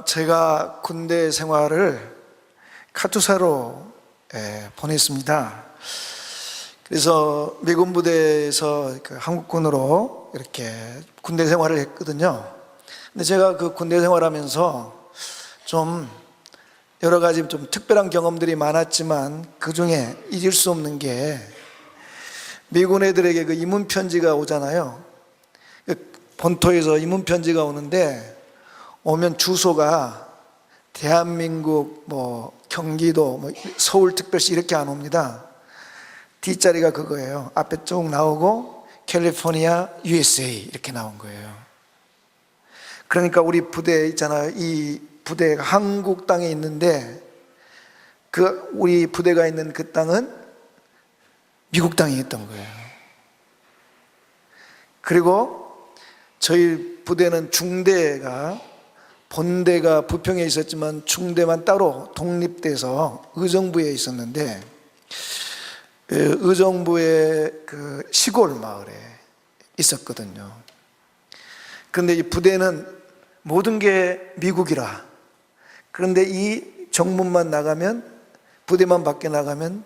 제가 군대 생활을 카투사로 보냈습니다. 그래서 미군 부대에서 한국군으로 이렇게 군대 생활을 했거든요. 근데 제가 그 군대 생활하면서 좀 여러 가지 좀 특별한 경험들이 많았지만 그 중에 잊을 수 없는 게 미군 애들에게 그 이문 편지가 오잖아요. 본토에서 이문 편지가 오는데 오면 주소가 대한민국, 경기도, 서울특별시 이렇게 안 옵니다. 뒷자리가 그거예요. 앞에 쭉 나오고 캘리포니아, USA 이렇게 나온 거예요. 그러니까 우리 부대 있잖아요. 이 부대가 한국 땅에 있는데 우리 부대가 있는 그 땅은 미국 땅에 있던 거예요. 그리고 저희 부대는 중대가 본대가 부평에 있었지만 중대만 따로 독립돼서 의정부에 있었는데 의정부의 그 시골 마을에 있었거든요. 그런데 이 부대는 모든 게 미국이라. 그런데 이 정문만 나가면, 부대만 밖에 나가면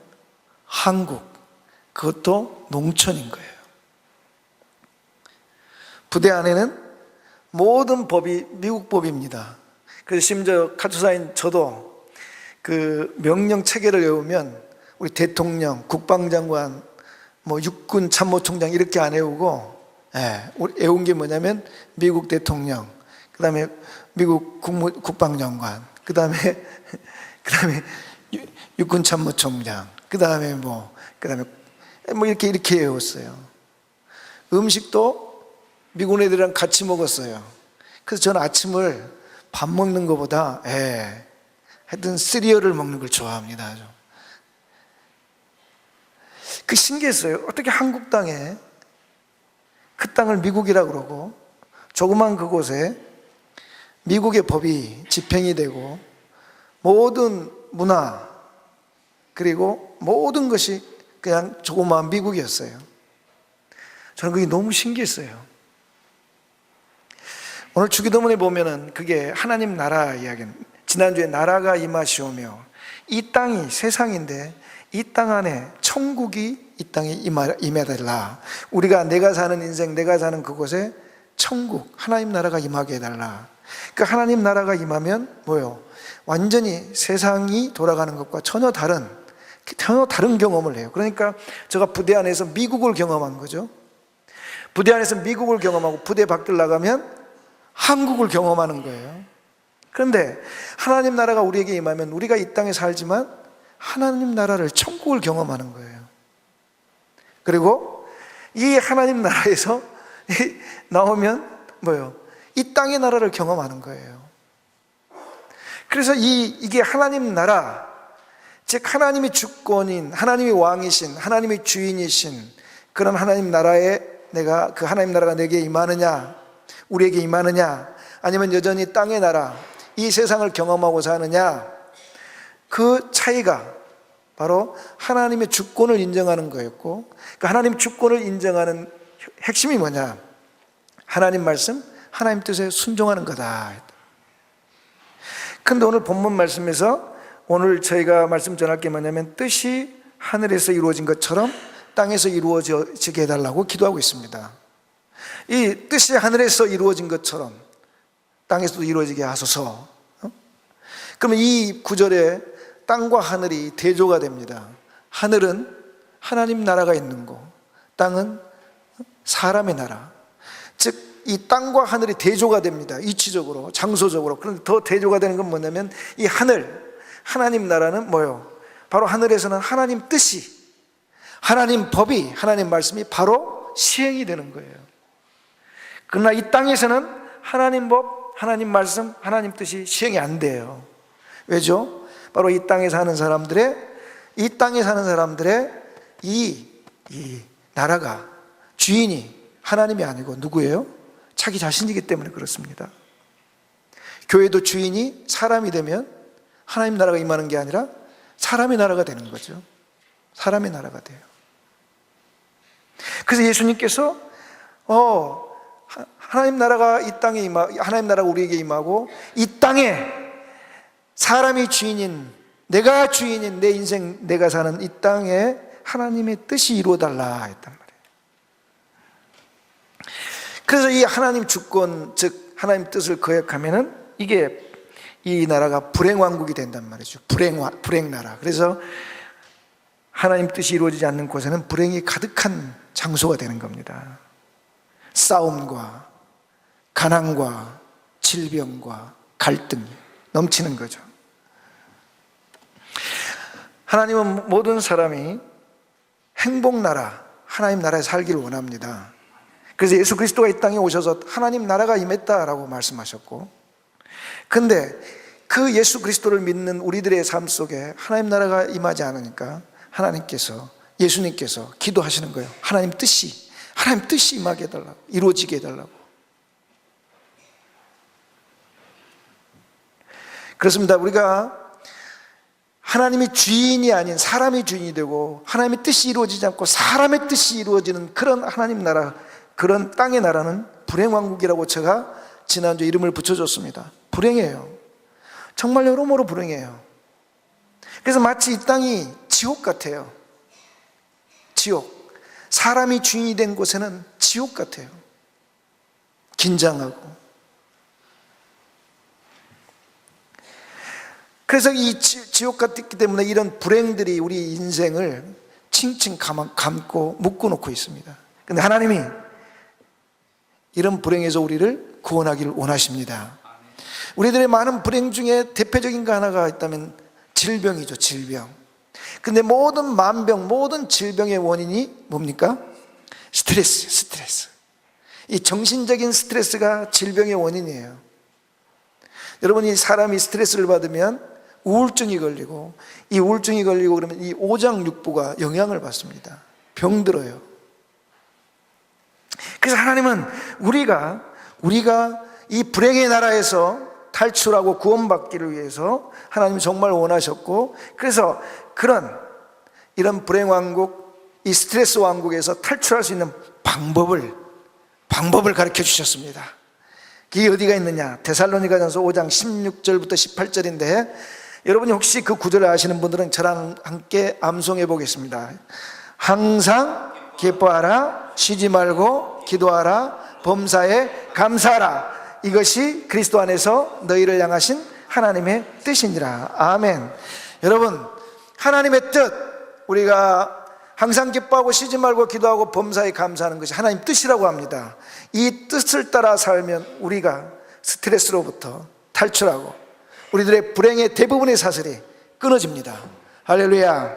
한국, 그것도 농촌인 거예요. 부대 안에는 모든 법이 미국 법입니다. 그래서 심지어 카투사인 저도 그 명령 체계를 외우면 우리 대통령, 국방장관, 육군 참모총장 이렇게 안 외우고, 우리 외운 게 뭐냐면 미국 대통령, 그 다음에 미국 국방장관, 그 다음에 육군 참모총장, 그 다음에 이렇게 외웠어요. 음식도 미군 애들이랑 같이 먹었어요. 그래서 저는 아침을 밥 먹는 것보다 하여튼 시리얼을 먹는 걸 좋아합니다. 아주. 그 신기했어요. 어떻게 한국 땅에 그 땅을 미국이라고 그러고 조그만 그곳에 미국의 법이 집행이 되고 모든 문화 그리고 모든 것이 그냥 조그만 미국이었어요. 저는 그게 너무 신기했어요. 오늘 주기도문에 보면은 그게 하나님 나라 이야기는 지난주에 나라가 임하시오며 이 땅이 세상인데 이 땅 안에 천국이 이 땅에 임해달라. 내가 사는 인생, 내가 사는 그곳에 천국, 하나님 나라가 임하게 해달라. 그 하나님 나라가 임하면 뭐요? 완전히 세상이 돌아가는 것과 전혀 다른 경험을 해요. 그러니까 제가 부대 안에서 미국을 경험한 거죠. 부대 안에서 미국을 경험하고 부대 밖을 나가면 한국을 경험하는 거예요. 그런데 하나님 나라가 우리에게 임하면 우리가 이 땅에 살지만 하나님 나라를, 천국을 경험하는 거예요. 그리고 이 하나님 나라에서 나오면 뭐예요? 이 땅의 나라를 경험하는 거예요. 그래서 이게 하나님 나라, 즉 하나님이 주권인, 하나님이 왕이신, 하나님이 주인이신 그런 하나님 나라에 내가 그 하나님 나라가 내게 임하느냐, 우리에게 임하느냐, 아니면 여전히 땅의 나라, 이 세상을 경험하고 사느냐, 그 차이가 바로 하나님의 주권을 인정하는 거였고, 그 하나님 주권을 인정하는 핵심이 뭐냐? 하나님 말씀, 하나님 뜻에 순종하는 거다. 그런데 오늘 본문 말씀에서 오늘 저희가 말씀 전할 게 뭐냐면 뜻이 하늘에서 이루어진 것처럼 땅에서 이루어지게 해달라고 기도하고 있습니다. 이 뜻이 하늘에서 이루어진 것처럼 땅에서도 이루어지게 하소서. 그러면 이 구절에 땅과 하늘이 대조가 됩니다. 하늘은 하나님 나라가 있는 곳, 땅은 사람의 나라. 즉 이 땅과 하늘이 대조가 됩니다. 위치적으로, 장소적으로. 그런데 더 대조가 되는 건 뭐냐면 이 하나님 나라는 뭐예요? 바로 하늘에서는 하나님 뜻이, 하나님 법이, 하나님 말씀이 바로 시행이 되는 거예요. 그러나 이 땅에서는 하나님 법, 하나님 말씀, 하나님 뜻이 시행이 안 돼요. 왜죠? 바로 이 땅에 사는 사람들의 이 나라가 주인이 하나님이 아니고 누구예요? 자기 자신이기 때문에 그렇습니다. 교회도 주인이 사람이 되면 하나님 나라가 임하는 게 아니라 사람의 나라가 되는 거죠. 사람의 나라가 돼요. 그래서 예수님께서 하나님 나라가 이 땅에 하나님 나라가 우리에게 임하고 이 땅에 사람이 주인인, 내가 주인인 내 인생, 내가 사는 이 땅에 하나님의 뜻이 이루어달라 했단 말이에요. 그래서 이 하나님 주권, 즉 하나님 뜻을 거역하면은 이게 이 나라가 불행왕국이 된단 말이죠. 불행나라. 그래서 하나님 뜻이 이루어지지 않는 곳에는 불행이 가득한 장소가 되는 겁니다. 싸움과 가난과 질병과 갈등이 넘치는 거죠. 하나님은 모든 사람이 행복나라, 하나님 나라에 살기를 원합니다. 그래서 예수 그리스도가 이 땅에 오셔서 하나님 나라가 임했다라고 말씀하셨고, 근데 그 예수 그리스도를 믿는 우리들의 삶 속에 하나님 나라가 임하지 않으니까 하나님께서, 예수님께서 기도하시는 거예요. 하나님 뜻이 임하게 해달라고, 이루어지게 해달라고. 그렇습니다. 우리가 하나님이 주인이 아닌 사람이 주인이 되고 하나님의 뜻이 이루어지지 않고 사람의 뜻이 이루어지는 그런 하나님 나라, 그런 땅의 나라는 불행왕국이라고 제가 지난주 이름을 붙여줬습니다. 불행해요. 정말 여러모로 불행해요. 그래서 마치 이 땅이 지옥 같아요. 지옥. 사람이 주인이 된 곳에는 지옥 같아요. 긴장하고. 그래서 이 지옥 같기 때문에 이런 불행들이 우리 인생을 칭칭 감고 묶어놓고 있습니다. 그런데 하나님이 이런 불행에서 우리를 구원하기를 원하십니다. 우리들의 많은 불행 중에 대표적인 거 하나가 있다면 질병이죠. 질병. 근데 모든 만병, 모든 질병의 원인이 뭡니까? 스트레스. 이 정신적인 스트레스가 질병의 원인이에요. 여러분이 사람이 스트레스를 받으면 우울증이 걸리고, 이 우울증이 걸리고 그러면 이 오장육부가 영향을 받습니다. 병들어요. 그래서 하나님은 우리가 이 불행의 나라에서 탈출하고 구원받기를 위해서 하나님이 정말 원하셨고, 그래서 이런 불행왕국, 이 스트레스 왕국에서 탈출할 수 있는 방법을 가르쳐 주셨습니다. 그게 어디가 있느냐? 데살로니가전서 5장 16절부터 18절인데 여러분이 혹시 그 구절을 아시는 분들은 저랑 함께 암송해 보겠습니다. 항상 기뻐하라, 쉬지 말고 기도하라, 범사에 감사하라. 이것이 그리스도 안에서 너희를 향하신 하나님의 뜻이니라. 아멘. 여러분, 하나님의 뜻, 우리가 항상 기뻐하고 쉬지 말고 기도하고 범사에 감사하는 것이 하나님 뜻이라고 합니다. 이 뜻을 따라 살면 우리가 스트레스로부터 탈출하고 우리들의 불행의 대부분의 사슬이 끊어집니다. 할렐루야.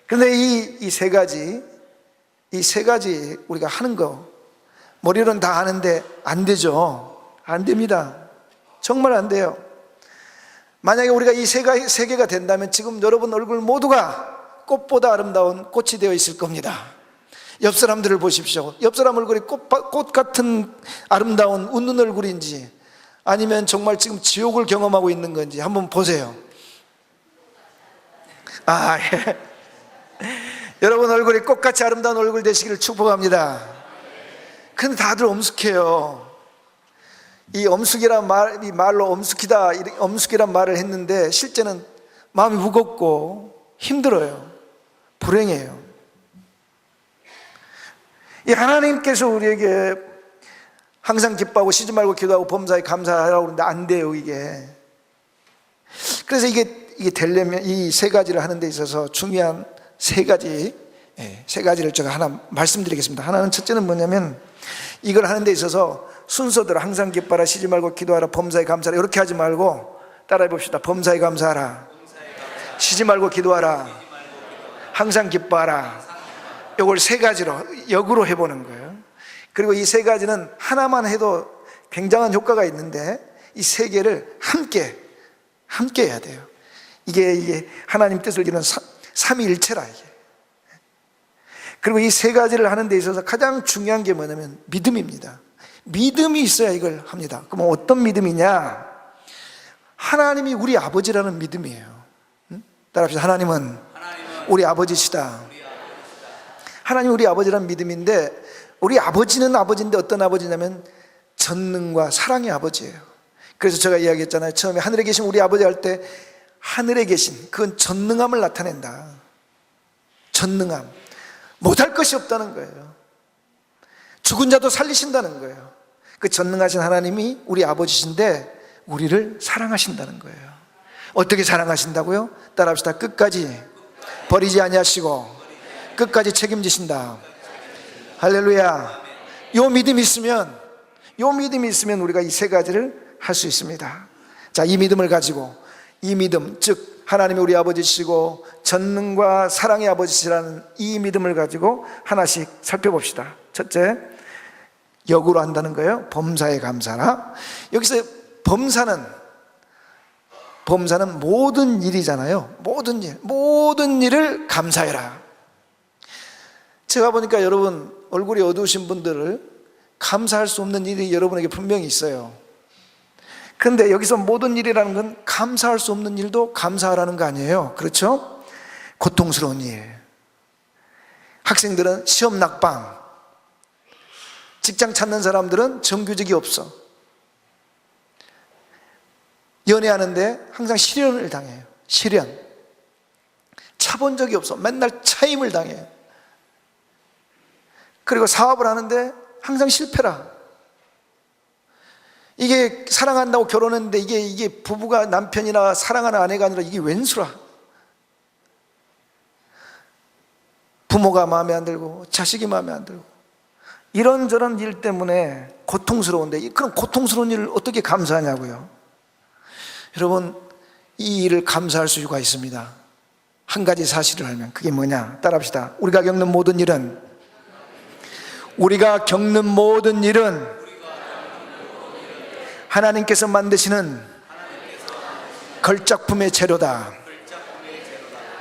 그런데 이 세 가지 우리가 하는 거 머리로는 다 아는데 안 되죠. 안 됩니다. 정말 안 돼요. 만약에 우리가 이 세 개가 된다면 지금 여러분 얼굴 모두가 꽃보다 아름다운 꽃이 되어 있을 겁니다. 옆 사람들을 보십시오. 옆 사람 얼굴이 꽃 같은 아름다운 웃는 얼굴인지 아니면 정말 지금 지옥을 경험하고 있는 건지 한번 보세요. 예. 여러분 얼굴이 꽃같이 아름다운 얼굴 되시기를 축복합니다. 근데 다들 엄숙해요. 이 엄숙이란 이 말로 엄숙이란 말을 했는데 실제는 마음이 무겁고 힘들어요. 불행해요. 이 하나님께서 우리에게 항상 기뻐하고 쉬지 말고 기도하고 범사에 감사하라고 그러는데 안 돼요, 이게. 그래서 이게 되려면 이 세 가지를 하는 데 있어서 중요한 세 가지를 제가 하나 말씀드리겠습니다. 하나는, 첫째는 뭐냐면 이걸 하는 데 있어서 순서대로 항상 기뻐하라, 쉬지 말고 기도하라, 범사에 감사하라 이렇게 하지 말고 따라해 봅시다. 범사에 감사하라, 쉬지 말고 기도하라, 항상 기뻐하라. 이걸 세 가지로 역으로 해보는 거예요. 그리고 이 세 가지는 하나만 해도 굉장한 효과가 있는데 이 세 개를 함께 해야 돼요. 이게 하나님 뜻을 이루는 삼위일체라 이게. 그리고 이 세 가지를 하는 데 있어서 가장 중요한 게 뭐냐면 믿음입니다. 믿음이 있어야 이걸 합니다. 그럼 어떤 믿음이냐? 하나님이 우리 아버지라는 믿음이에요. 따라합시다. 하나님은 우리 아버지시다. 하나님이 우리 아버지라는 믿음인데 우리 아버지는 아버지인데 어떤 아버지냐면 전능과 사랑의 아버지예요. 그래서 제가 이야기했잖아요. 처음에 하늘에 계신 우리 아버지 할 때 하늘에 계신 그건 전능함을 나타낸다. 전능함. 못할 것이 없다는 거예요. 죽은 자도 살리신다는 거예요. 그 전능하신 하나님이 우리 아버지신데 우리를 사랑하신다는 거예요. 어떻게 사랑하신다고요? 따라합시다. 끝까지 버리지 아니하시고 끝까지 책임지신다. 할렐루야. 요 믿음이 있으면 우리가 이 세 가지를 할 수 있습니다. 자, 이 믿음을 가지고, 이 믿음, 즉 하나님이 우리 아버지시고 전능과 사랑의 아버지시라는 이 믿음을 가지고 하나씩 살펴봅시다. 첫째, 역으로 한다는 거예요. 범사에 감사라. 여기서 범사는 모든 일이잖아요. 모든 일을 감사해라. 제가 보니까 여러분 얼굴이 어두우신 분들을 감사할 수 없는 일이 여러분에게 분명히 있어요. 그런데 여기서 모든 일이라는 건 감사할 수 없는 일도 감사하라는 거 아니에요. 그렇죠? 고통스러운 일. 학생들은 시험 낙방, 직장 찾는 사람들은 정규직이 없어. 연애하는데 항상 실연을 당해요. 실연. 차본 적이 없어. 맨날 차임을 당해요. 그리고 사업을 하는데 항상 실패라. 이게 사랑한다고 결혼했는데 이게 부부가 남편이나 사랑하는 아내가 아니라 이게 웬수라. 부모가 마음에 안 들고 자식이 마음에 안 들고 이런저런 일 때문에 고통스러운데 그런 고통스러운 일을 어떻게 감사하냐고요. 여러분, 이 일을 감사할 수가 있습니다. 한 가지 사실을 알면. 그게 뭐냐? 따라합시다. 우리가 겪는 모든 일은 하나님께서 만드시는 걸작품의 재료다.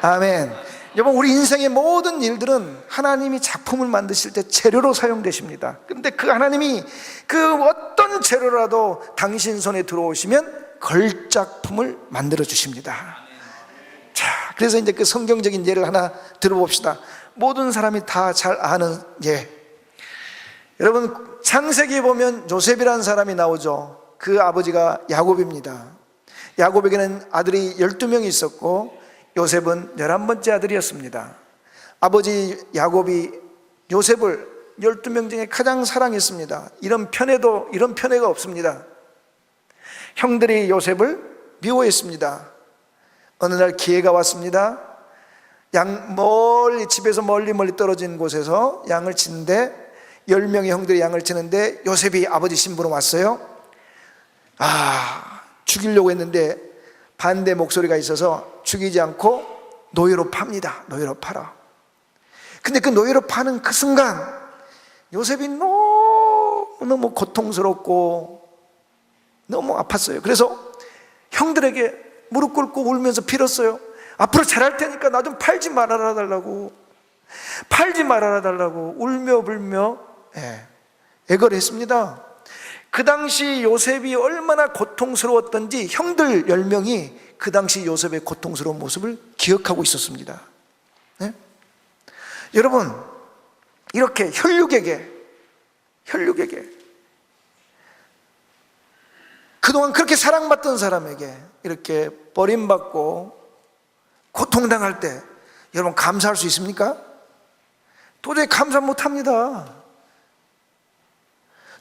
아멘. 여러분, 우리 인생의 모든 일들은 하나님이 작품을 만드실 때 재료로 사용되십니다. 그런데 그 하나님이 그 어떤 재료라도 당신 손에 들어오시면 걸작품을 만들어 주십니다. 자, 그래서 이제 그 성경적인 예를 하나 들어봅시다. 모든 사람이 다 잘 아는 예. 여러분, 창세기 보면 요셉이라는 사람이 나오죠. 그 아버지가 야곱입니다. 야곱에게는 아들이 12명이 있었고 요셉은 11번째 아들이었습니다. 아버지 야곱이 요셉을 12명 중에 가장 사랑했습니다. 이런 편애가 없습니다. 형들이 요셉을 미워했습니다. 어느 날 기회가 왔습니다. 집에서 멀리 떨어진 곳에서 양을 치는데 10명의 형들이 양을 치는데 요셉이 아버지 신부로 왔어요. 죽이려고 했는데 반대 목소리가 있어서 죽이지 않고 노예로 팝니다. 노예로 팔아. 근데 그 노예로 파는 그 순간 요셉이 너무 고통스럽고 너무 아팠어요. 그래서 형들에게 무릎 꿇고 울면서 빌었어요. 앞으로 잘할 테니까 나 좀 팔지 말아라 달라고 울며 불며 애걸을 했습니다. 그 당시 요셉이 얼마나 고통스러웠던지 형들 10명이 그 당시 요셉의 고통스러운 모습을 기억하고 있었습니다. 네? 여러분, 이렇게 혈육에게 그동안 그렇게 사랑받던 사람에게 이렇게 버림받고 고통당할 때 여러분 감사할 수 있습니까? 도저히 감사 못합니다.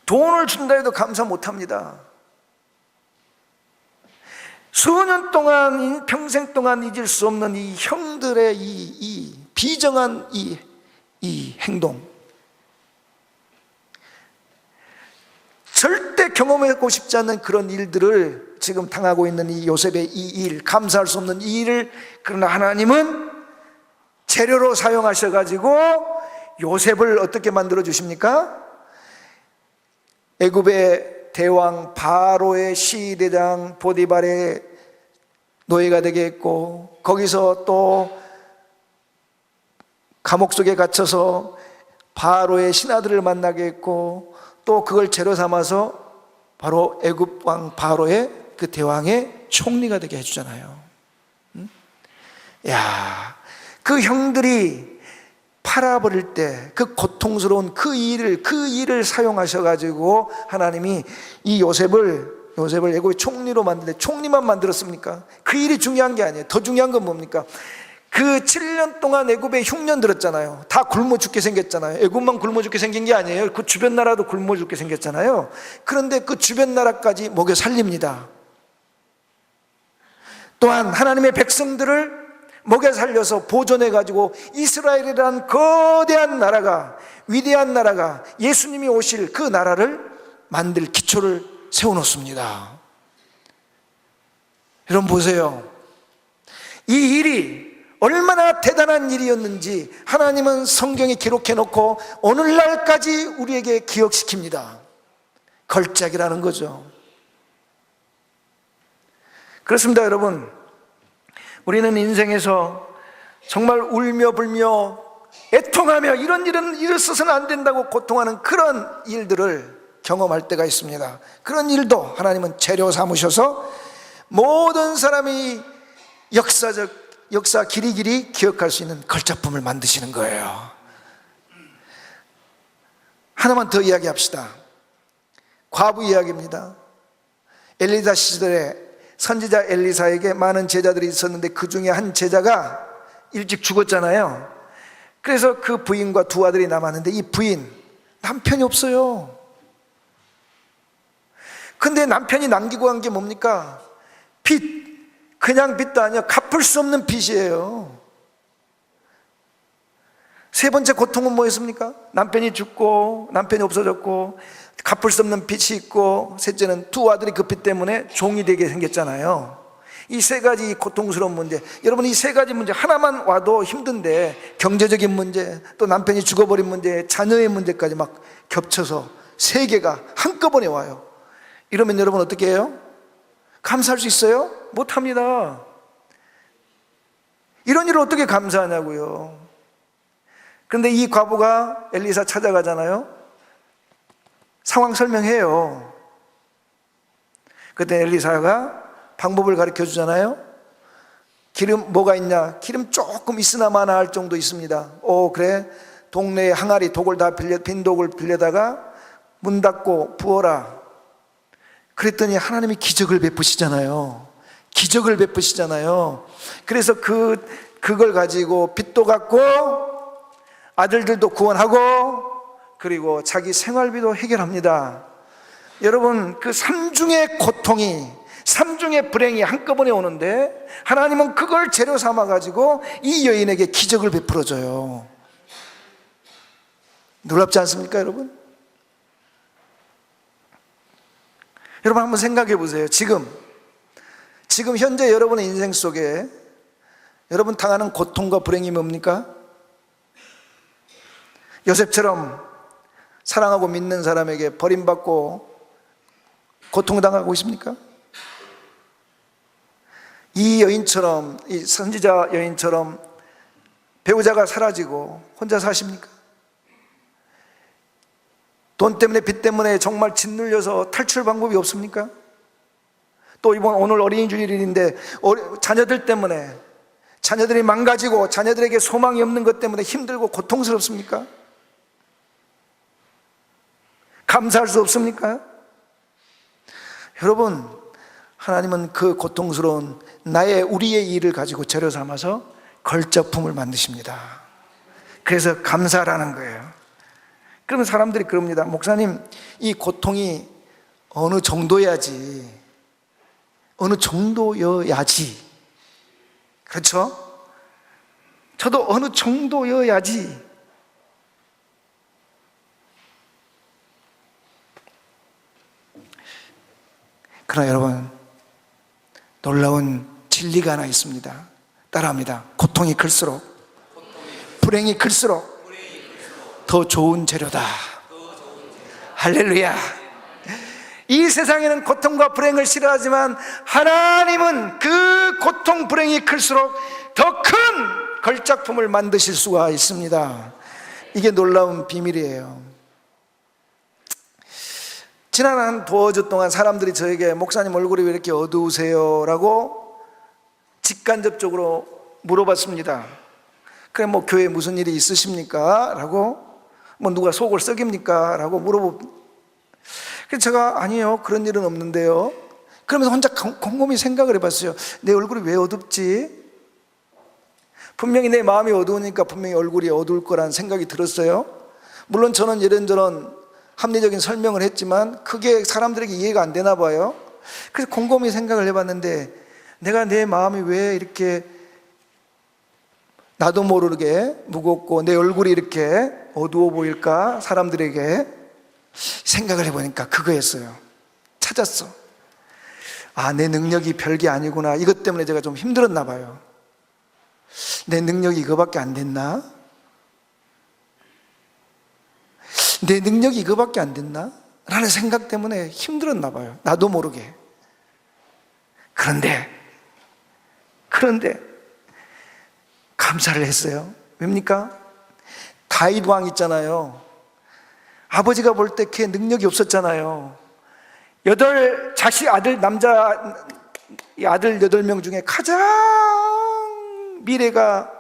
돈을 준다 해도 감사 못합니다. 수년 동안, 평생 동안 잊을 수 없는 이 형들의 이 비정한 이 행동, 절대 경험하고 싶지 않는 그런 일들을 지금 당하고 있는 이 요셉의 이 일, 감사할 수 없는 이 일을, 그러나 하나님은 재료로 사용하셔가지고 요셉을 어떻게 만들어 주십니까? 애굽의 대왕 바로의 시대장 보디발의 노예가 되게 했고, 거기서 또 감옥 속에 갇혀서 바로의 신하들을 만나게 했고, 또 그걸 재료 삼아서 바로 애굽 왕 바로의 그 대왕의 총리가 되게 해주잖아요. 야, 그 형들이 팔아버릴 때 그 고통스러운 그 일을 사용하셔가지고 하나님이 이 요셉을 애굽의 총리로 만드는데, 총리만 만들었습니까? 그 일이 중요한 게 아니에요. 더 중요한 건 뭡니까? 그 7년 동안 애굽에 흉년 들었잖아요. 다 굶어 죽게 생겼잖아요. 애굽만 굶어 죽게 생긴 게 아니에요. 그 주변 나라도 굶어 죽게 생겼잖아요. 그런데 그 주변 나라까지 먹여 살립니다. 또한 하나님의 백성들을 먹여 살려서 보존해가지고 이스라엘이라는 거대한 나라가, 위대한 나라가, 예수님이 오실 그 나라를 만들 기초를 세워놓습니다. 여러분 보세요. 이 일이 얼마나 대단한 일이었는지 하나님은 성경에 기록해놓고 오늘날까지 우리에게 기억시킵니다. 걸작이라는 거죠. 그렇습니다. 여러분, 우리는 인생에서 정말 울며 불며 애통하며 이런 일은 있어서는 안 된다고 고통하는 그런 일들을 경험할 때가 있습니다. 그런 일도 하나님은 재료 삼으셔서 모든 사람이 역사 길이길이 기억할 수 있는 걸작품을 만드시는 거예요. 하나만 더 이야기합시다. 과부 이야기입니다. 엘리사 시절에 선지자 엘리사에게 많은 제자들이 있었는데 그 중에 한 제자가 일찍 죽었잖아요. 그래서 그 부인과 두 아들이 남았는데 이 부인 남편이 없어요. 근데 남편이 남기고 간 게 뭡니까? 빚. 그냥 빚도 아니야. 갚을 수 없는 빚이에요. 세 번째 고통은 뭐였습니까? 남편이 죽고 남편이 없어졌고 갚을 수 없는 빚이 있고, 셋째는 두 아들이 그 빚 때문에 종이 되게 생겼잖아요. 이 세 가지 고통스러운 문제, 여러분 이 세 가지 문제 하나만 와도 힘든데 경제적인 문제, 또 남편이 죽어버린 문제, 자녀의 문제까지 막 겹쳐서 세 개가 한꺼번에 와요. 이러면 여러분 어떻게 해요? 감사할 수 있어요? 못합니다. 이런 일을 어떻게 감사하냐고요. 그런데 이 과부가 엘리사 찾아가잖아요. 상황 설명해요. 그때 엘리사가 방법을 가르쳐 주잖아요. 기름 뭐가 있냐? 기름 조금 있으나 마나 할 정도 있습니다. 그래, 동네에 항아리 빈 독을 빌려다가 문 닫고 부어라. 그랬더니 하나님이 기적을 베푸시잖아요. 기적을 베푸시잖아요. 그래서 그걸 가지고 빚도 갚고 아들들도 구원하고 그리고 자기 생활비도 해결합니다. 여러분, 그 삼중의 고통이, 삼중의 불행이 한꺼번에 오는데 하나님은 그걸 재료 삼아 가지고 이 여인에게 기적을 베풀어 줘요. 놀랍지 않습니까, 여러분? 여러분 한번 생각해 보세요. 지금 현재 여러분의 인생 속에 여러분 당하는 고통과 불행이 뭡니까? 요셉처럼 사랑하고 믿는 사람에게 버림받고 고통당하고 있습니까? 이 여인처럼, 이 선지자 여인처럼 배우자가 사라지고 혼자 사십니까? 돈 때문에, 빚 때문에 정말 짓눌려서 탈출 방법이 없습니까? 또 오늘 어린이 주일인데 자녀들 때문에, 자녀들이 망가지고 자녀들에게 소망이 없는 것 때문에 힘들고 고통스럽습니까? 감사할 수 없습니까? 여러분, 하나님은 그 고통스러운 우리의 일을 가지고 재료 삼아서 걸작품을 만드십니다. 그래서 감사라는 거예요. 그러면 사람들이 그럽니다. 목사님, 이 고통이 어느 정도여야지. 그렇죠? 저도 어느 정도여야지. 그러나 여러분, 놀라운 진리가 하나 있습니다. 따라합니다. 고통이 클수록, 불행이 클수록 더 좋은 재료다. 할렐루야. 이 세상에는 고통과 불행을 싫어하지만 하나님은 그 고통, 불행이 클수록 더 큰 걸작품을 만드실 수가 있습니다. 이게 놀라운 비밀이에요. 지난 한 두어 주 동안 사람들이 저에게 목사님 얼굴이 왜 이렇게 어두우세요? 라고 직간접적으로 물어봤습니다. 그래 뭐 교회에 무슨 일이 있으십니까? 라고 뭐 누가 속을 썩입니까? 라고 그래서 제가 아니요 그런 일은 없는데요. 그러면서 혼자 곰곰이 생각을 해봤어요. 내 얼굴이 왜 어둡지? 분명히 내 마음이 어두우니까 분명히 얼굴이 어두울 거라는 생각이 들었어요. 물론 저는 이런저런 합리적인 설명을 했지만 그게 사람들에게 이해가 안 되나 봐요. 그래서 곰곰이 생각을 해봤는데 내가 내 마음이 왜 이렇게 나도 모르게 무겁고 내 얼굴이 이렇게 어두워 보일까? 사람들에게 생각을 해보니까 그거였어요. 찾았어. 아, 내 능력이 별게 아니구나. 이것 때문에 제가 좀 힘들었나 봐요. 내 능력이 이거밖에 안 됐나? 내 능력이 이거밖에 안 됐나? 라는 생각 때문에 힘들었나 봐요. 나도 모르게. 그런데 감사를 했어요. 왜입니까? 다윗 왕 있잖아요. 아버지가 볼 때 그의 능력이 없었잖아요. 남자 아들 8명 중에 가장 미래가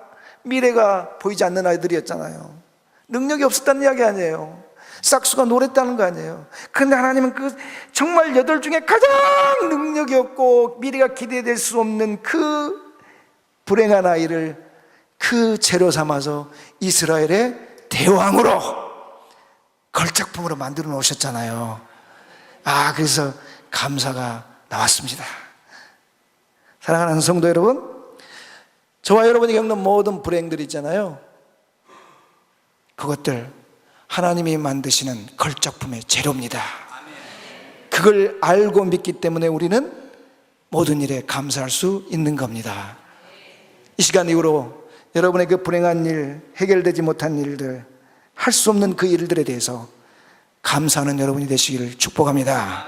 보이지 않는 아이들이었잖아요. 능력이 없었다는 이야기 아니에요. 싹수가 노랬다는 거 아니에요. 그런데 하나님은 정말 8 중에 가장 능력이 없고 미래가 기대될 수 없는 그 불행한 아이를 그 재료 삼아서 이스라엘의 대왕으로 걸작품으로 만들어 놓으셨잖아요. 그래서 감사가 나왔습니다. 사랑하는 성도 여러분, 저와 여러분이 겪는 모든 불행들 있잖아요. 그것들 하나님이 만드시는 걸작품의 재료입니다. 그걸 알고 믿기 때문에 우리는 모든 일에 감사할 수 있는 겁니다. 이 시간 이후로 여러분의 그 불행한 일, 해결되지 못한 일들, 할 수 없는 그 일들에 대해서 감사하는 여러분이 되시기를 축복합니다.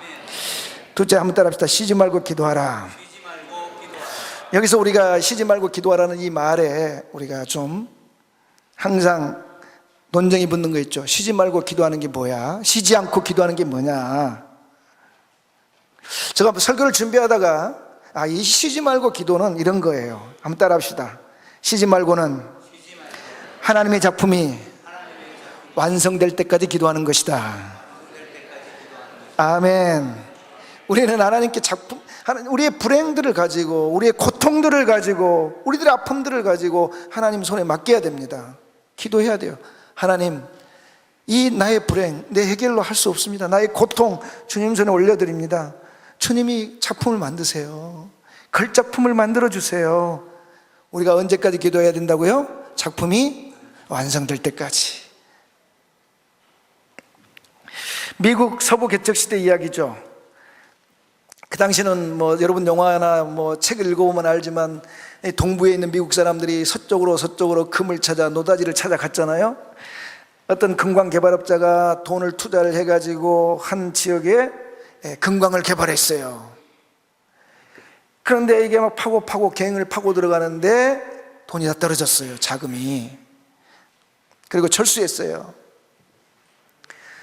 둘째, 한번 따라합시다. 쉬지 말고 기도하라. 여기서 우리가 쉬지 말고 기도하라는 이 말에 우리가 좀 항상 논쟁이 붙는 거 있죠. 쉬지 말고 기도하는 게 뭐야? 쉬지 않고 기도하는 게 뭐냐? 제가 설교를 준비하다가 이 쉬지 말고 기도는 이런 거예요. 한번 따라합시다. 쉬지 말고는 하나님의 작품이 완성될 때까지 기도하는 것이다. 아멘. 우리는 하나님께 우리의 불행들을 가지고, 우리의 고통들을 가지고, 우리들의 아픔들을 가지고 하나님 손에 맡겨야 됩니다. 기도해야 돼요. 하나님, 이 나의 불행, 내 해결로 할 수 없습니다. 나의 고통 주님 손에 올려드립니다. 주님이 작품을 만드세요. 걸작품을 만들어주세요. 우리가 언제까지 기도해야 된다고요? 작품이 완성될 때까지. 미국 서부 개척시대 이야기죠. 그 당시는 여러분 영화나 책을 읽어보면 알지만 동부에 있는 미국 사람들이 서쪽으로 금을 찾아 노다지를 찾아갔잖아요. 어떤 금광 개발업자가 돈을 투자를 해가지고 한 지역에 금광을 개발했어요. 그런데 이게 막 파고 갱을 파고 들어가는데 돈이 다 떨어졌어요. 자금이. 그리고 철수했어요.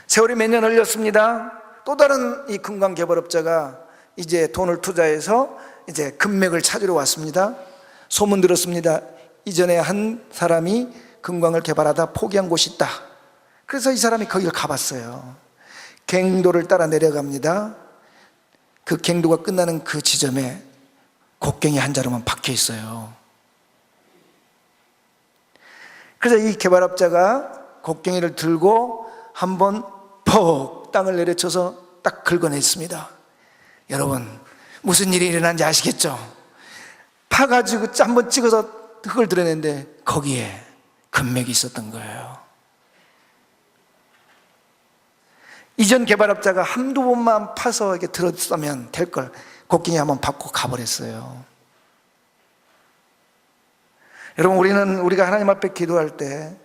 세월이 몇 년 흘렸습니다. 또 다른 이 금광 개발업자가 이제 돈을 투자해서 이제 금맥을 찾으러 왔습니다. 소문 들었습니다. 이전에 한 사람이 금광을 개발하다 포기한 곳이 있다. 그래서 이 사람이 거기를 가봤어요. 갱도를 따라 내려갑니다. 그 갱도가 끝나는 그 지점에 곡괭이 한 자루만 박혀 있어요. 그래서 이 개발업자가 곡괭이를 들고 한번 퍽 땅을 내려쳐서 딱 긁어냈습니다. 여러분, 무슨 일이 일어난지 아시겠죠? 파가지고 한번 찍어서 흙을 드러냈는데 거기에 금맥이 있었던 거예요. 이전 개발업자가 한두 번만 파서 이렇게 들었으면 될 걸 곡괭이 한번 받고 가버렸어요. 여러분, 우리가 하나님 앞에 기도할 때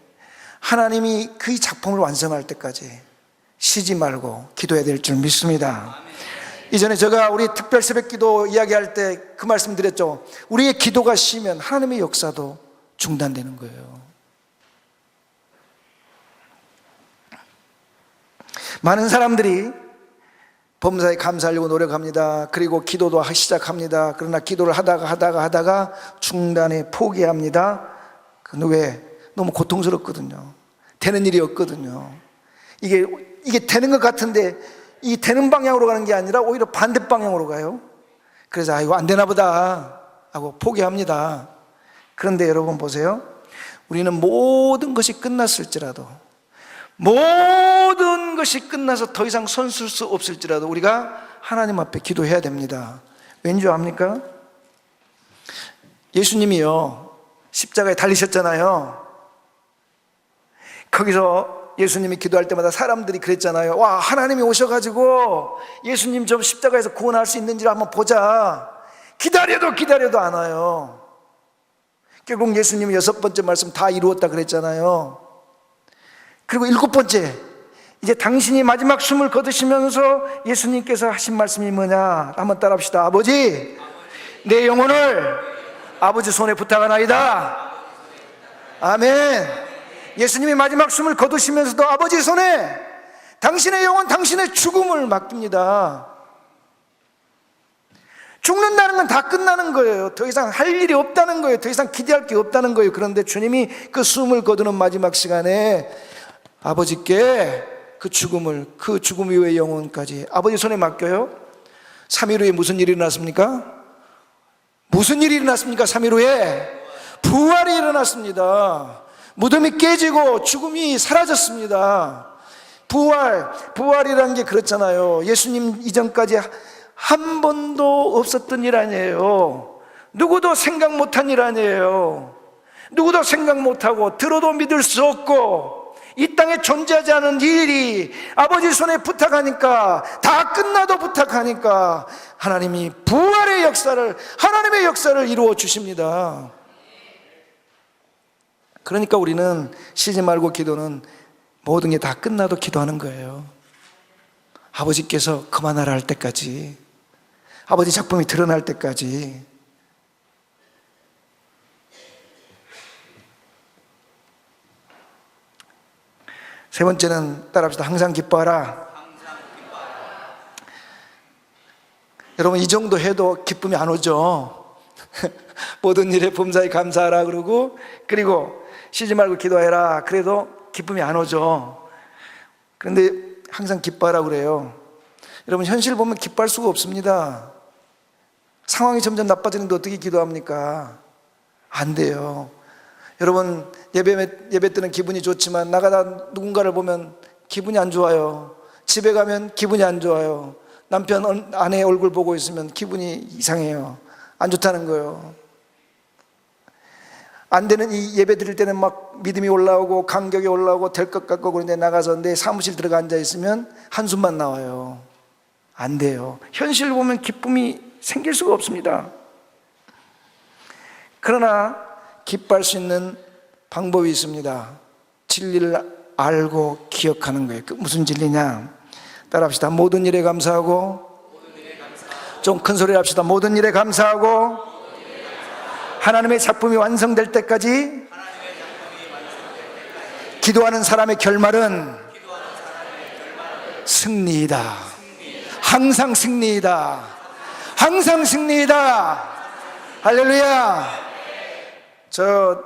하나님이 그 작품을 완성할 때까지 쉬지 말고 기도해야 될 줄 믿습니다. 이전에 제가 우리 특별 새벽 기도 이야기할 때 그 말씀 드렸죠. 우리의 기도가 쉬면 하나님의 역사도 중단되는 거예요. 많은 사람들이 범사에 감사하려고 노력합니다. 그리고 기도도 시작합니다. 그러나 기도를 하다가 중단에 포기합니다. 왜? 너무 고통스럽거든요. 되는 일이 없거든요. 이게 되는 것 같은데 이 되는 방향으로 가는 게 아니라 오히려 반대 방향으로 가요. 그래서 이거 안 되나 보다 하고 포기합니다. 그런데 여러분 보세요. 우리는 모든 것이 끝났을지라도, 모든 것이 끝나서 더 이상 손 쓸 수 없을지라도 우리가 하나님 앞에 기도해야 됩니다. 왠지 압니까? 예수님이요, 십자가에 달리셨잖아요. 거기서 예수님이 기도할 때마다 사람들이 그랬잖아요. 와, 하나님이 오셔가지고 예수님 좀 십자가에서 구원할 수 있는지를 한번 보자. 기다려도 안 와요. 결국 예수님이 6번째 말씀 다 이루었다 그랬잖아요. 그리고 7번째, 이제 당신이 마지막 숨을 거두시면서 예수님께서 하신 말씀이 뭐냐? 한번 따라합시다. 아버지, 내 영혼을 아버지 손에 부탁하나이다. 아멘. 예수님이 마지막 숨을 거두시면서도 아버지 손에 당신의 영혼, 당신의 죽음을 맡깁니다. 죽는다는 건 다 끝나는 거예요. 더 이상 할 일이 없다는 거예요. 더 이상 기대할 게 없다는 거예요. 그런데 주님이 그 숨을 거두는 마지막 시간에 아버지께 그 죽음 이후의 영혼까지 아버지 손에 맡겨요. 3일 후에 무슨 일이 일어났습니까? 무슨 일이 일어났습니까? 3일 후에 부활이 일어났습니다. 무덤이 깨지고 죽음이 사라졌습니다. 부활이라는 게 그렇잖아요. 예수님 이전까지 한 번도 없었던 일 아니에요. 누구도 생각 못한 일 아니에요. 누구도 생각 못하고 들어도 믿을 수 없고 이 땅에 존재하지 않은 일이 아버지 손에 부탁하니까, 다 끝나도 부탁하니까 하나님이 부활의 역사를, 하나님의 역사를 이루어 주십니다. 그러니까 우리는 쉬지 말고 기도는 모든 게 다 끝나도 기도하는 거예요. 아버지께서 그만하라 할 때까지, 아버지 작품이 드러날 때까지. 세 번째는 따라합시다. 항상 기뻐하라. 여러분, 이 정도 해도 기쁨이 안 오죠. 모든 일에 범사에 감사하라 그러고, 그리고 쉬지 말고 기도해라 그래도 기쁨이 안 오죠. 그런데 항상 기뻐하라 그래요. 여러분, 현실 보면 기뻐할 수가 없습니다. 상황이 점점 나빠지는데 어떻게 기도합니까? 안 돼요. 여러분, 예배 때는 기분이 좋지만 나가다 누군가를 보면 기분이 안 좋아요. 집에 가면 기분이 안 좋아요. 남편, 아내 얼굴 보고 있으면 기분이 이상해요. 안 좋다는 거예요. 안 되는 이 예배 드릴 때는 막 믿음이 올라오고 감격이 올라오고 될 것 같고, 그런데 나가서 내 사무실 들어가 앉아 있으면 한숨만 나와요. 안 돼요. 현실 보면 기쁨이 생길 수가 없습니다. 그러나 기뻐할 수 있는 방법이 있습니다. 진리를 알고 기억하는 거예요. 그 무슨 진리냐? 따라합시다. 모든 일에 감사하고, 좀 큰 소리로 합시다. 모든 일에 감사하고, 하나님의 작품이 완성될 때까지 기도하는 사람의 결말은 승리이다. 항상 승리이다. 항상 승리이다. 할렐루야. 저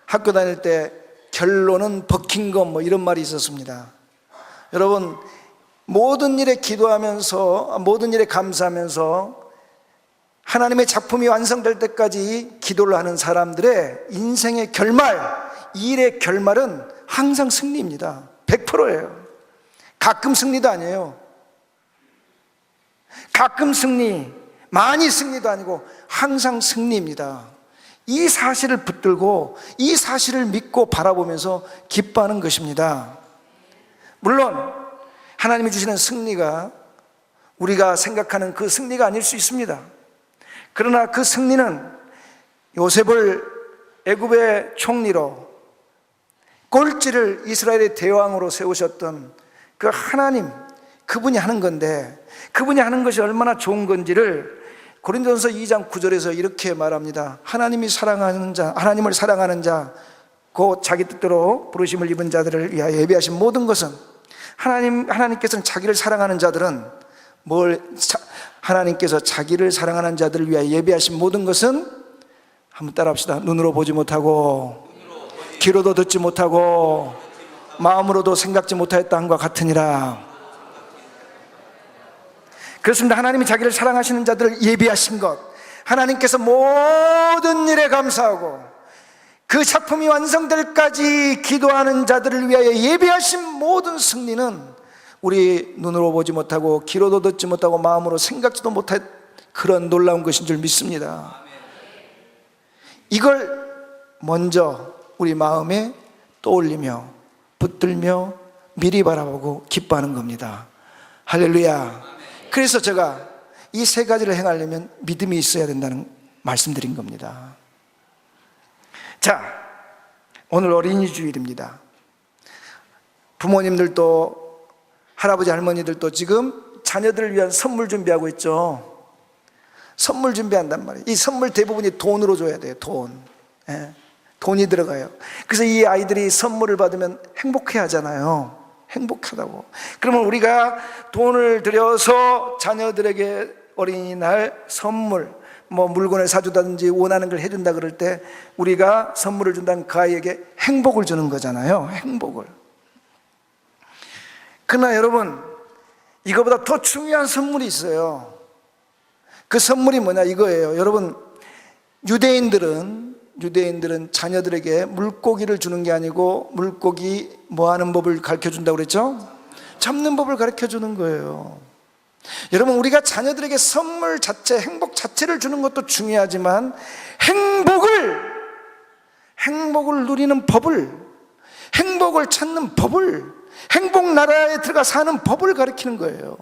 학교 다닐 때 결론은 버킹엄 뭐 이런 말이 있었습니다. 여러분, 모든 일에 기도하면서, 모든 일에 감사하면서 하나님의 작품이 완성될 때까지 기도를 하는 사람들의 인생의 결말, 이 일의 결말은 항상 승리입니다. 100%예요. 가끔 승리도 아니에요. 가끔 승리, 많이 승리도 아니고 항상 승리입니다. 이 사실을 붙들고 이 사실을 믿고 바라보면서 기뻐하는 것입니다. 물론 하나님이 주시는 승리가 우리가 생각하는 그 승리가 아닐 수 있습니다. 그러나 그 승리는 요셉을 애굽의 총리로, 꼴찌를 이스라엘의 대왕으로 세우셨던 그 하나님, 그분이 하는 건데, 그분이 하는 것이 얼마나 좋은 건지를 고린도전서 2장 9절에서 이렇게 말합니다. 하나님을 사랑하는 자, 곧 자기 뜻대로 부르심을 입은 자들을 위하여 예비하신 모든 것은, 하나님께서는 자기를 사랑하는 자들은 하나님께서 자기를 사랑하는 자들을 위하여 예비하신 모든 것은, 한번 따라합시다. 눈으로 보지 못하고 귀로도 듣지 못하고 마음으로도 생각지 못하였다 함과 같으니라. 그렇습니다. 하나님이 자기를 사랑하시는 자들을 예비하신 것, 하나님께서 모든 일에 감사하고 그 작품이 완성될까지 기도하는 자들을 위하여 예비하신 모든 승리는 우리 눈으로 보지 못하고 귀로도 듣지 못하고 마음으로 생각지도 못할 그런 놀라운 것인 줄 믿습니다. 이걸 먼저 우리 마음에 떠올리며 붙들며 미리 바라보고 기뻐하는 겁니다. 할렐루야. 그래서 제가 이 세 가지를 행하려면 믿음이 있어야 된다는 말씀드린 겁니다. 자, 오늘 어린이 주일입니다. 부모님들도 할아버지 할머니들도 지금 자녀들을 위한 선물 준비하고 있죠. 선물 준비한단 말이에요. 이 선물 대부분이 돈으로 줘야 돼요. 돈. 예, 돈이 들어가요. 그래서 이 아이들이 선물을 받으면 행복해 하잖아요. 행복하다고. 그러면 우리가 돈을 들여서 자녀들에게 어린이날 선물, 뭐 물건을 사주다든지 원하는 걸 해준다 그럴 때 우리가 선물을 준다는 그 아이에게 행복을 주는 거잖아요. 행복을. 그러나 여러분, 이거보다 더 중요한 선물이 있어요. 그 선물이 뭐냐 이거예요. 여러분, 유대인들은 자녀들에게 물고기를 주는 게 아니고 물고기 뭐 하는 법을 가르쳐 준다고 그랬죠? 잡는 법을 가르쳐 주는 거예요. 여러분, 우리가 자녀들에게 선물 자체, 행복 자체를 주는 것도 중요하지만 행복을 누리는 법을, 행복을 찾는 법을, 행복 나라에 들어가 사는 법을 가르치는 거예요.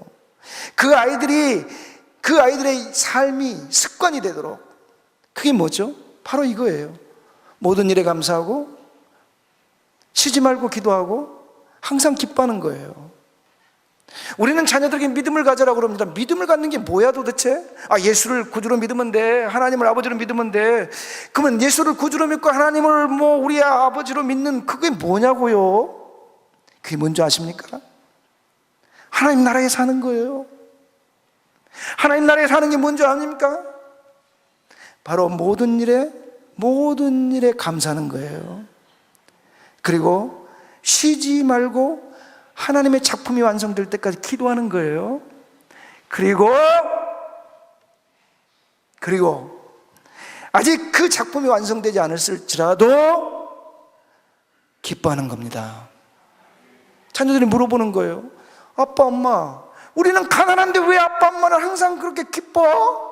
그 아이들의 삶이 습관이 되도록. 그게 뭐죠? 바로 이거예요. 모든 일에 감사하고 쉬지 말고 기도하고 항상 기뻐하는 거예요. 우리는 자녀들에게 믿음을 가져라고 그럽니다. 믿음을 갖는 게 뭐야 도대체? 예수를 구주로 믿으면 돼. 하나님을 아버지로 믿으면 돼. 그러면 예수를 구주로 믿고 하나님을 우리 아버지로 믿는 그게 뭐냐고요? 그게 뭔지 아십니까? 하나님 나라에 사는 거예요. 하나님 나라에 사는 게 뭔지 아닙니까? 바로 모든 일에 감사하는 거예요. 그리고 쉬지 말고 하나님의 작품이 완성될 때까지 기도하는 거예요. 그리고 아직 그 작품이 완성되지 않았을지라도 기뻐하는 겁니다. 자녀들이 물어보는 거예요. 아빠, 엄마, 우리는 가난한데 왜 아빠, 엄마는 항상 그렇게 기뻐?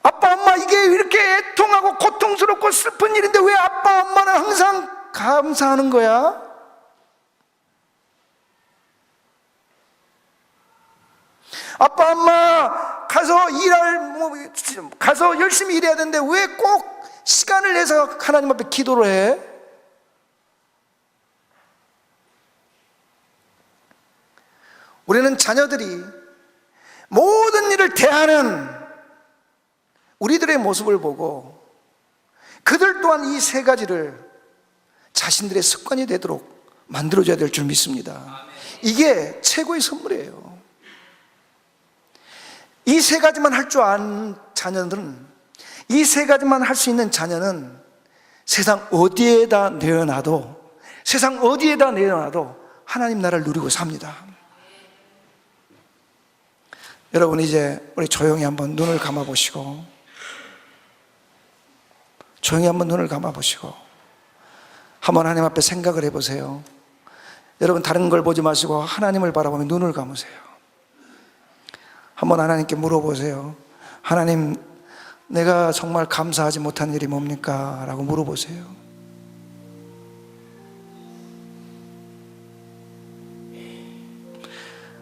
아빠, 엄마, 이게 이렇게 애통하고 고통스럽고 슬픈 일인데 왜 아빠, 엄마는 항상 감사하는 거야? 아빠, 엄마, 가서 열심히 일해야 되는데 왜 꼭 시간을 내서 하나님 앞에 기도를 해? 우리는 자녀들이 모든 일을 대하는 우리들의 모습을 보고 그들 또한 이 세 가지를 자신들의 습관이 되도록 만들어줘야 될 줄 믿습니다. 이게 최고의 선물이에요. 이 세 가지만 할 줄 아는 자녀들은, 이 세 가지만 할 수 있는 자녀는 세상 어디에다 내어놔도 하나님 나라를 누리고 삽니다. 여러분, 이제 우리 조용히 한번 눈을 감아보시고 한번 하나님 앞에 생각을 해보세요. 여러분, 다른 걸 보지 마시고 하나님을 바라보며 눈을 감으세요. 한번 하나님께 물어보세요. 하나님, 내가 정말 감사하지 못한 일이 뭡니까? 라고 물어보세요.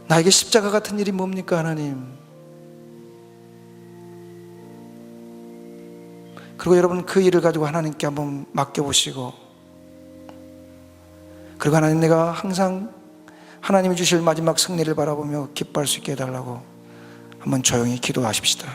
나에게 십자가 같은 일이 뭡니까, 하나님? 그리고 여러분, 그 일을 가지고 하나님께 한번 맡겨보시고, 그리고 하나님, 내가 항상 하나님이 주실 마지막 승리를 바라보며 기뻐할 수 있게 해달라고 한번 조용히 기도하십시다.